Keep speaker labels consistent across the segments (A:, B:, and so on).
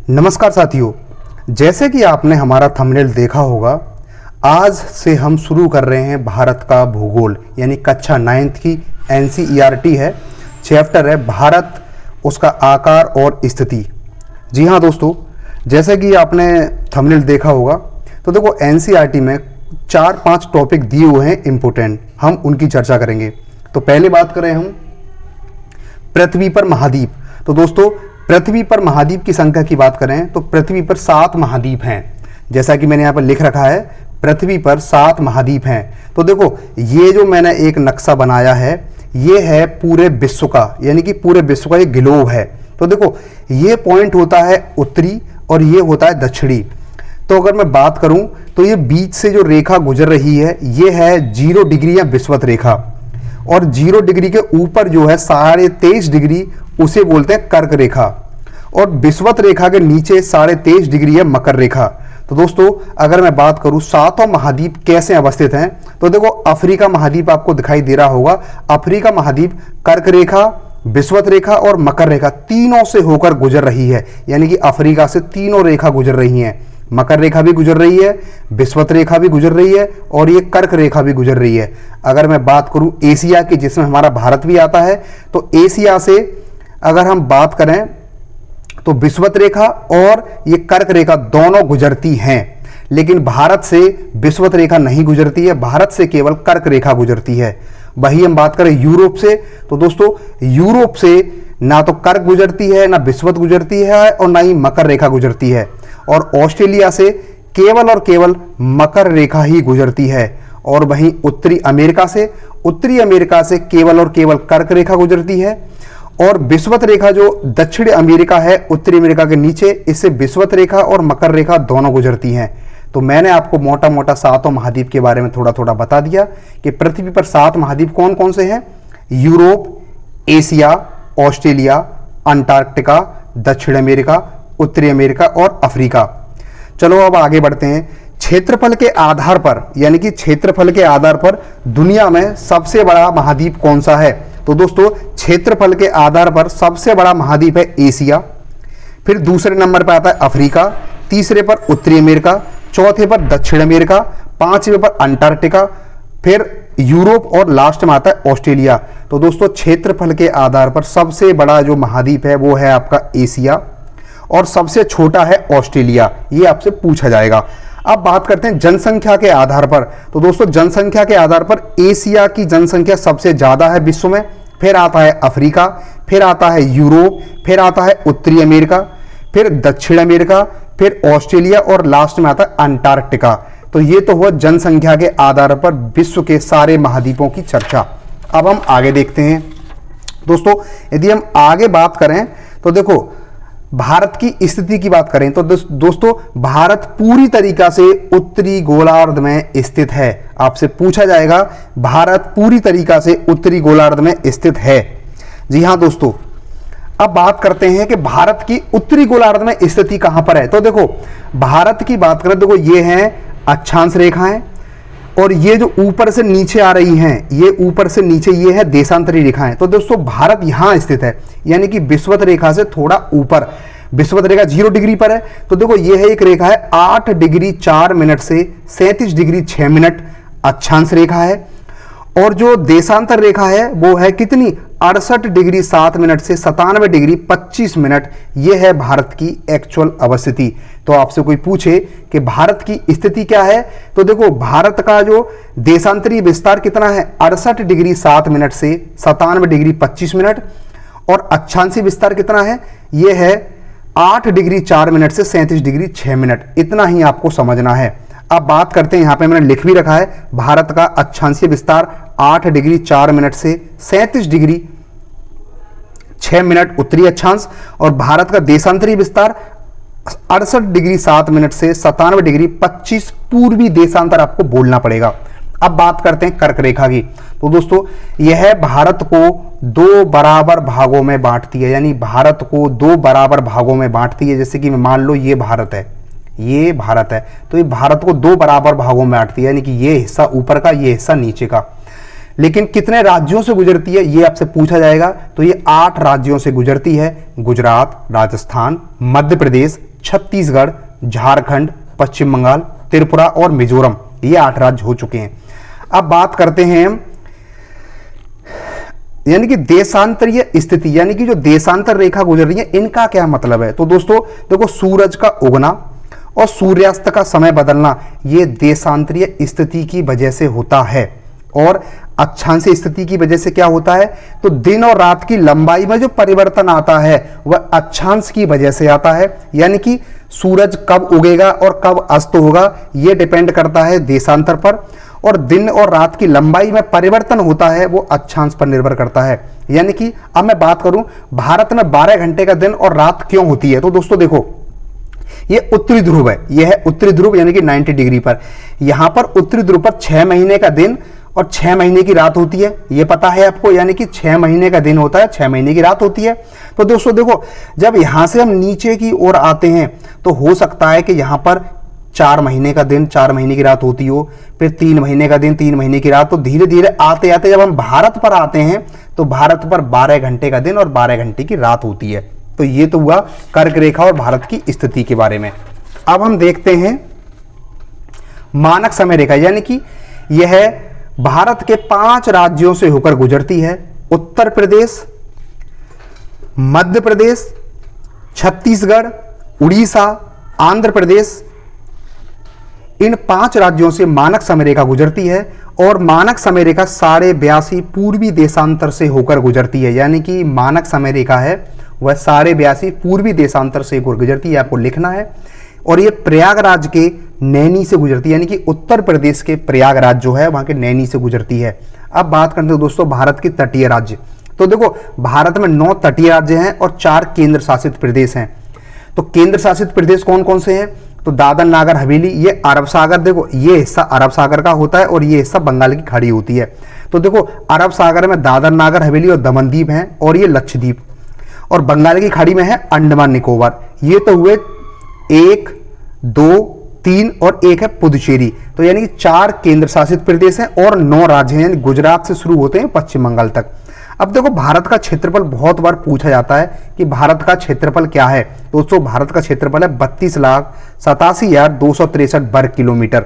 A: नमस्कार साथियों, जैसे कि आपने हमारा थंबनेल देखा होगा, आज से हम शुरू कर रहे हैं भारत का भूगोल यानी कक्षा 9th की NCERT है। चैप्टर है भारत, उसका आकार और स्थिति। जी हाँ दोस्तों, जैसे कि आपने थंबनेल देखा होगा, तो देखो NCERT में 4-5 टॉपिक दिए हुए हैं इम्पोर्टेंट, हम उनकी चर्चा करेंगे। तो पहले बात करें हम पृथ्वी पर महाद्वीप। तो दोस्तों, पृथ्वी पर महाद्वीप की संख्या की बात करें तो पृथ्वी पर 7 महाद्वीप हैं। जैसा कि मैंने यहाँ पर लिख रखा है, पृथ्वी पर 7 महाद्वीप हैं। तो देखो, ये जो मैंने एक नक्शा बनाया है, ये है पूरे विश्व का, यानी कि पूरे विश्व का ये ग्लोब है। तो देखो, ये पॉइंट होता है उत्तरी और ये होता है दक्षिणी। तो अगर मैं बात करूं तो ये बीच से जो रेखा गुजर रही है, ये है 0 डिग्री या विषुवत रेखा, और 0 डिग्री के ऊपर जो है 23.5 डिग्री, उसे बोलते हैं कर्क रेखा, और विषुवत रेखा के नीचे 23.5 डिग्री है मकर रेखा। तो दोस्तों, अगर मैं बात करूं 7 महाद्वीप कैसे अवस्थित हैं, तो देखो, अफ्रीका महाद्वीप आपको दिखाई दे रहा होगा। अफ्रीका महाद्वीप कर्क रेखा, विषुवत रेखा और मकर रेखा तीनों से होकर गुजर रही है, यानी कि अफ्रीका से तीनों रेखा गुजर रही हैं। मकर रेखा भी गुजर रही है, विषुवत रेखा भी गुजर रही है, और ये कर्क रेखा भी गुजर रही है। अगर मैं बात करूं एशिया की, जिसमें हमारा भारत भी आता है, तो एशिया से अगर हम बात करें तो विषुवत रेखा और ये कर्क रेखा दोनों गुजरती हैं, लेकिन भारत से विषुवत रेखा नहीं गुजरती है, भारत से केवल कर्क रेखा गुजरती है। वही हम बात करें यूरोप से, तो दोस्तों, यूरोप से ना तो कर्क गुजरती है, ना विषुवत गुजरती है, और ना ही मकर रेखा गुजरती है। और ऑस्ट्रेलिया से केवल और केवल मकर रेखा ही गुजरती है। और वहीं उत्तरी अमेरिका से केवल और केवल कर्क रेखा गुजरती है। और विषुवत रेखा जो दक्षिण अमेरिका है, उत्तरी अमेरिका के नीचे, इससे विषुवत रेखा और मकर रेखा दोनों गुजरती हैं। तो मैंने आपको मोटा मोटा 7 महाद्वीप के बारे में थोड़ा थोड़ा बता दिया कि पृथ्वी पर 7 महाद्वीप कौन कौन से हैं। यूरोप, एशिया, ऑस्ट्रेलिया, अंटार्कटिका, दक्षिण अमेरिका, उत्तरी अमेरिका और अफ्रीका। चलो अब आगे बढ़ते हैं। क्षेत्रफल के आधार पर, यानी कि क्षेत्रफल के आधार पर दुनिया में सबसे बड़ा महाद्वीप कौन सा है। तो दोस्तों, क्षेत्रफल के आधार पर सबसे बड़ा महाद्वीप है एशिया, फिर दूसरे नंबर पर आता है अफ्रीका, तीसरे पर उत्तरी अमेरिका, चौथे पर दक्षिण अमेरिका, पांचवें पर अंटार्कटिका, फिर यूरोप और लास्ट में आता है ऑस्ट्रेलिया। तो दोस्तों, क्षेत्रफल के आधार पर सबसे बड़ा जो महाद्वीप है वो है आपका एशिया, और सबसे छोटा है ऑस्ट्रेलिया। ये आपसे पूछा जाएगा। अब बात करते हैं जनसंख्या के आधार पर। तो दोस्तों, जनसंख्या के आधार पर एशिया की जनसंख्या सबसे ज्यादा है विश्व में, फिर आता है अफ्रीका, फिर आता है यूरोप, फिर आता है उत्तरी अमेरिका, फिर दक्षिण अमेरिका, फिर ऑस्ट्रेलिया, और लास्ट में आता है अंटार्कटिका। तो ये तो हुआ जनसंख्या के आधार पर विश्व के सारे महाद्वीपों की चर्चा। अब हम आगे देखते हैं दोस्तों। यदि हम आगे बात करें तो देखो, भारत की स्थिति की बात करें तो दोस्तों, भारत पूरी तरीका से उत्तरी गोलार्ध में स्थित है। आपसे पूछा जाएगा, भारत पूरी तरीका से उत्तरी गोलार्ध में स्थित है। जी हाँ दोस्तों, अब बात करते हैं कि भारत की उत्तरी गोलार्ध में स्थिति कहां पर है। तो देखो, भारत की बात करें, देखो, ये हैं अक्षांश रेखाएं, और ये जो ऊपर से नीचे आ रही हैं, ये ऊपर से नीचे, ये है देशांतरी रेखाएं। तो दोस्तों, भारत यहां स्थित है, यानी कि विषुवत रेखा से थोड़ा ऊपर। विषुवत रेखा 0 डिग्री पर है। तो देखो, ये है एक रेखा है 8 डिग्री 4 मिनट से 37 डिग्री 6 मिनट, अक्षांश रेखा है। और जो देशांतर रेखा है वो है कितनी, 68 डिग्री 7 मिनट से 97 डिग्री 25 मिनट। ये है भारत की एक्चुअल अवस्थिति। तो आपसे कोई पूछे कि भारत की स्थिति क्या है, तो देखो, भारत का जो देशांतरी विस्तार कितना है, 68 डिग्री 7 मिनट से 97 डिग्री 25 मिनट, और अक्षांशी विस्तार कितना है, ये है 8 डिग्री 4 मिनट से 37 डिग्री 6 मिनट। इतना ही आपको समझना है। अब बात करते हैं, यहां पे मैंने लिख भी रखा है, भारत का अक्षांशीय विस्तार 8 डिग्री 4 मिनट से 37 डिग्री 6 मिनट उत्तरी अक्षांश, और भारत का देशांतरी विस्तार 68 डिग्री 7 मिनट से 97 डिग्री 25 पूर्वी देशांतर आपको बोलना पड़ेगा। अब बात करते हैं कर्क रेखा की। तो दोस्तों, यह भारत को 2 बराबर भागों में बांटती है, यानी भारत को 2 बराबर भागों में बांटती है। जैसे कि मान लो ये भारत है, ये भारत है, तो ये भारत को 2 बराबर भागों में बांटती है, यानी कि ये हिस्सा ऊपर का, ये हिस्सा नीचे का। लेकिन कितने राज्यों से गुजरती है ये आपसे पूछा जाएगा। तो ये 8 राज्यों से गुजरती है, गुजरात, राजस्थान, मध्य प्रदेश, छत्तीसगढ़, झारखंड, पश्चिम बंगाल, त्रिपुरा और मिजोरम, ये 8 राज्य हो चुके हैं। अब बात करते हैं यानी कि देशांतरीय स्थिति, यानी कि जो देशांतर रेखा गुजर रही है इनका क्या मतलब है। तो दोस्तों देखो, सूरज का उगना और सूर्यास्त का समय बदलना ये देशांतरीय स्थिति की वजह से होता है, और अक्षांश स्थिति की वजह से क्या होता है, तो दिन और रात की लंबाई में जो परिवर्तन आता है वह अक्षांश की वजह से आता है। यानी कि सूरज कब उगेगा और कब अस्त होगा यह डिपेंड करता है देशांतर पर, और दिन और रात की लंबाई में परिवर्तन होता है वो अक्षांश पर निर्भर करता है। यानी कि अब मैं बात करूं भारत में 12 घंटे का दिन और रात क्यों होती है, तो दोस्तों देखो, ये उत्तरी ध्रुव है, यह है उत्तरी ध्रुव यानी कि 90 डिग्री पर। यहां पर उत्तरी ध्रुव पर 6 महीने का दिन और 6 महीने की रात होती है, ये पता है आपको। यानी कि 6 महीने का दिन होता है, 6 महीने की रात होती है। तो दोस्तों देखो, जब यहां से हम नीचे की ओर आते हैं तो हो सकता है कि यहां पर 4 महीने का दिन, 4 महीने की रात होती हो, फिर 3 महीने का दिन, 3 महीने की रात। तो धीरे धीरे आते आते जब हम भारत पर आते हैं तो भारत पर 12 घंटे का दिन और 12 घंटे की रात होती है। तो ये तो हुआ कर्क रेखा और भारत की स्थिति के बारे में। अब हम देखते हैं मानक समय रेखा, यानी कि यह भारत के 5 राज्यों से होकर गुजरती है। उत्तर प्रदेश, मध्य प्रदेश, छत्तीसगढ़, उड़ीसा, आंध्र प्रदेश, इन 5 राज्यों से मानक समय रेखा गुजरती है। और मानक समय रेखा 82.5 पूर्वी देशांतर से होकर गुजरती है। यानी कि मानक समय रेखा है वह 82.5 पूर्वी देशांतर से होकर गुजरती है, आपको लिखना है। और ये प्रयागराज के नैनी से गुजरती है, यानी कि उत्तर प्रदेश के प्रयागराज जो है वहां के नैनी से गुजरती है। अब बात करते हैं दोस्तों भारत के तटीय राज्य। तो देखो, भारत में 9 तटीय राज्य हैं और 4 केंद्र शासित प्रदेश हैं। तो केंद्र शासित प्रदेश कौन कौन से हैं, तो दादर नागर हवेली, ये अरब सागर, देखो ये हिस्सा अरब सागर का होता है और ये हिस्सा बंगाल की खाड़ी होती है। तो देखो, अरब सागर में दादर नागर हवेली और दमनदीप हैं, और ये लक्षद्वीप, और बंगाल की खाड़ी में है अंडमान निकोबार। ये तो हुए 1, 2, 3 और 1 है पुदुचेरी। तो यानी कि 4 केंद्र शासित प्रदेश हैं और 9 राज्य हैं, यानी गुजरात से शुरू होते हैं पश्चिम बंगाल तक। अब देखो, भारत का क्षेत्रफल बहुत बार पूछा जाता है कि भारत का क्षेत्रफल क्या है। दोस्तों, भारत का क्षेत्रफल है 32,87,263 वर्ग किलोमीटर,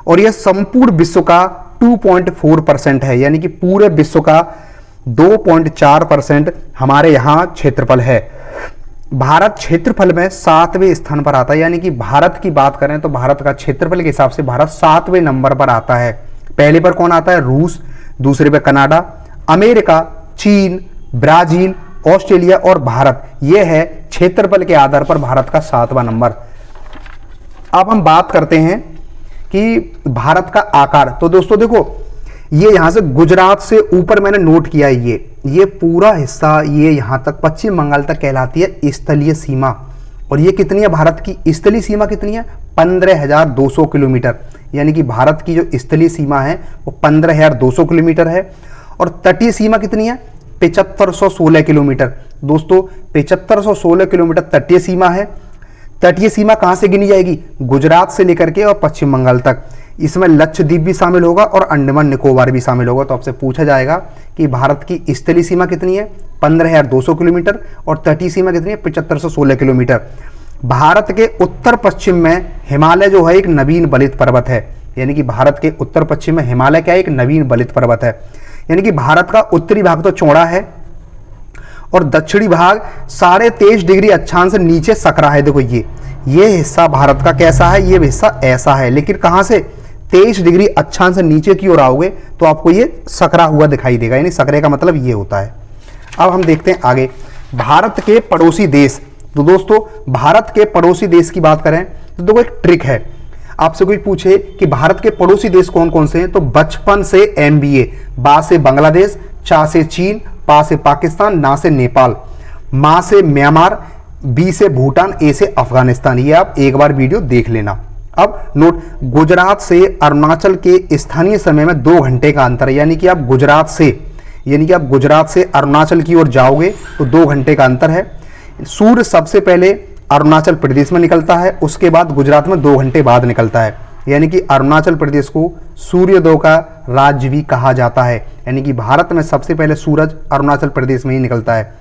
A: और यह संपूर्ण विश्व का 2.4% है। यानी कि पूरे विश्व का 2.4% हमारे यहाँ क्षेत्रफल है। भारत क्षेत्रफल में 7वें स्थान पर आता है। यानी कि भारत की बात करें तो भारत का क्षेत्रफल के हिसाब से भारत 7वें नंबर पर आता है। पहले पर कौन आता है, रूस, दूसरे पर कनाडा, अमेरिका, चीन, ब्राजील, ऑस्ट्रेलिया और भारत। यह है क्षेत्रफल के आधार पर भारत का 7वां नंबर। अब हम बात करते हैं कि भारत का आकार। तो दोस्तों देखो, ये यहां से गुजरात से ऊपर मैंने नोट किया है, ये पूरा हिस्सा ये यहां तक पश्चिम बंगाल तक कहलाती है स्थलीय सीमा। और ये कितनी है, भारत की स्थलीय सीमा कितनी है, 15,200 किलोमीटर। यानी कि भारत की जो स्थलीय सीमा है वो 15,200 किलोमीटर है। और तटीय सीमा कितनी है, 7516 किलोमीटर। दोस्तों, 7516 किलोमीटर तटीय सीमा है। तटीय सीमा कहां से गिनी जाएगी, गुजरात से लेकर के और पश्चिम बंगाल तक। इसमें लक्षद्वीप भी शामिल होगा और अंडमान निकोबार भी शामिल होगा। तो आपसे पूछा जाएगा कि भारत की स्थलीय सीमा कितनी है, 15,200 किलोमीटर, और तटीय सीमा कितनी है, 7516 किलोमीटर। भारत के उत्तर पश्चिम में हिमालय जो है एक नवीन बलित पर्वत है। यानी कि भारत के उत्तर पश्चिम में हिमालय क्या है, एक नवीन बलित पर्वत है। यानी कि भारत का उत्तरी भाग तो चौड़ा है और दक्षिणी भाग 23.5 डिग्री अक्षांश से नीचे सकरा है। देखो, ये हिस्सा भारत का कैसा है, ये हिस्सा ऐसा है, लेकिन कहां से 23 डिग्री अक्षांश से नीचे की ओर आओगे तो आपको ये सकरा हुआ दिखाई देगा। यानी सकरे का मतलब ये होता है। अब हम देखते हैं आगे भारत के पड़ोसी देश। तो दोस्तों, भारत के पड़ोसी देश की बात करें तो देखो, एक ट्रिक है। आपसे कोई पूछे कि भारत के पड़ोसी देश कौन कौन से हैं, तो बचपन से MBA, बा से बांग्लादेश, चा से चीन, पा से पाकिस्तान, ना से नेपाल, मा से म्यांमार, बी से भूटान, ए से अफगानिस्तान। ये आप एक बार वीडियो देख लेना। अब नोट, गुजरात से अरुणाचल के स्थानीय समय में 2 घंटे का अंतर है। यानी कि आप गुजरात से अरुणाचल की ओर जाओगे तो 2 घंटे का अंतर है। सूर्य सबसे पहले अरुणाचल प्रदेश में निकलता है, उसके बाद गुजरात में 2 घंटे बाद निकलता है। यानी कि अरुणाचल प्रदेश को सूर्योदय का राज्य भी कहा जाता है। यानी कि भारत में सबसे पहले सूरज अरुणाचल प्रदेश में ही निकलता है।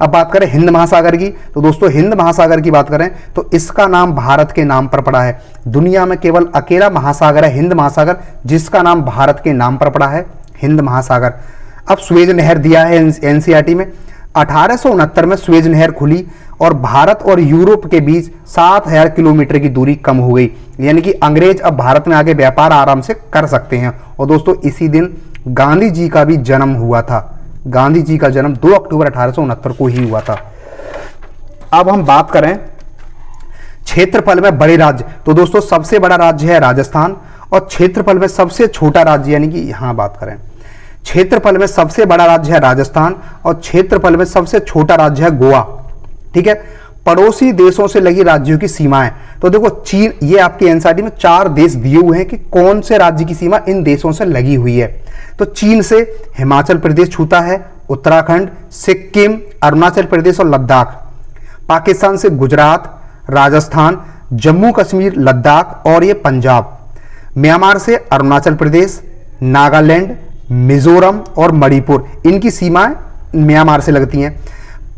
A: अब बात करें हिंद महासागर की, तो दोस्तों हिंद महासागर की बात करें तो इसका नाम भारत के नाम पर पड़ा है। दुनिया में केवल अकेला महासागर है हिंद महासागर जिसका नाम भारत के नाम पर पड़ा है, हिंद महासागर। अब स्वेज नहर दिया है एनसीईआरटी में। 1869 में स्वेज नहर खुली और भारत और यूरोप के बीच 7000 किलोमीटर की दूरी कम हो गई, यानी कि अंग्रेज अब भारत में आके व्यापार आराम से कर सकते हैं। और दोस्तों इसी दिन गांधी जी का भी जन्म हुआ था। गांधी जी का जन्म 2 अक्टूबर 1869 को ही हुआ था। अब हम बात करें क्षेत्रफल में बड़े राज्य, तो दोस्तों सबसे बड़ा राज्य है राजस्थान और क्षेत्रफल में सबसे छोटा राज्य, यानी कि यहां बात करें क्षेत्रफल में सबसे बड़ा राज्य है राजस्थान और क्षेत्रफल में सबसे छोटा राज्य है गोवा। ठीक है, पड़ोसी देशों से लगी राज्यों की सीमाएं, तो देखो चीन, ये आपके एनसीईआरटी में 4 देश दिए हुए हैं कि कौन से राज्य की सीमा इन देशों से लगी हुई है। तो चीन से हिमाचल प्रदेश छूता है, उत्तराखंड, सिक्किम, अरुणाचल प्रदेश और लद्दाख। पाकिस्तान से गुजरात, राजस्थान, जम्मू कश्मीर, लद्दाख और ये पंजाब। म्यांमार से अरुणाचल प्रदेश, नागालैंड, मिजोरम और मणिपुर, इनकी सीमाएं म्यांमार से लगती हैं।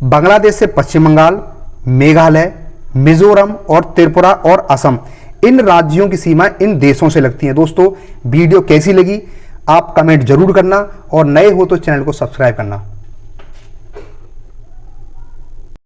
A: बांग्लादेश से पश्चिम बंगाल, मेघालय, मिजोरम और त्रिपुरा और असम, इन राज्यों की सीमाएं इन देशों से लगती हैं। दोस्तों वीडियो कैसी लगी आप कमेंट जरूर करना और नए हो तो चैनल को सब्सक्राइब करना।